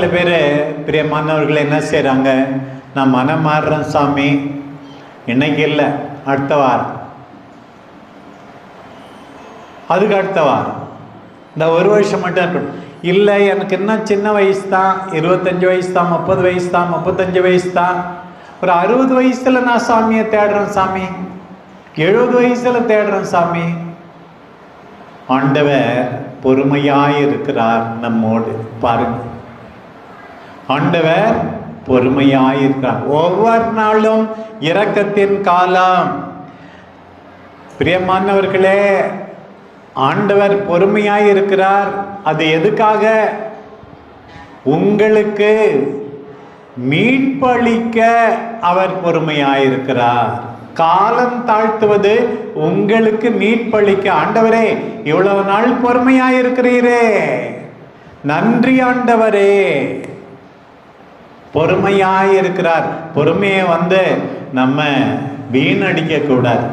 சில பேர் பிரியமானவர்கள் என்ன செய்கிறாங்க, நான் மனம் மாறுறேன் சாமி, இன்னைக்கு இல்லை அடுத்த வாரம், அதுக்கு அடுத்த வாரம், இந்த ஒரு வருஷம் மட்டும் இருக்கணும். இல்லை எனக்கு இன்னும் சின்ன வயசு தான், 25 வயசு தான், 30 வயசு தான், 35 வயசு தான், ஒரு 60 வயசுல நான் சாமியை தேடுறேன் சாமி, 70 வயசுல தேடுறேன் சாமி. ஆண்டவர் பொறுமையாய் இருக்கிறார் நம்மோடு. பாருங்க, ஆண்டவர் பொறுமையாய் இருக்கிறார். ஒவ்வொரு நாளும் இரக்கத்தின் காலம். பிரியமானவர்களே, ஆண்டவர் பொறுமையாய் இருக்கிறார். அது எதுக்காக? உங்களுக்கு மீட்பளிக்க அவர் பொறுமையாயிருக்கிறார். காலம் தாழ்த்துவது உங்களுக்கு மீட்பளிக்க. ஆண்டவரே, இவ்வளவு நாள் பொறுமையாயிருக்கிறீரே, நன்றி ஆண்டவரே. பொறுமையாயிருக்கிறார். பொறுமையை நம்ம வீணடிக்க கூடாது.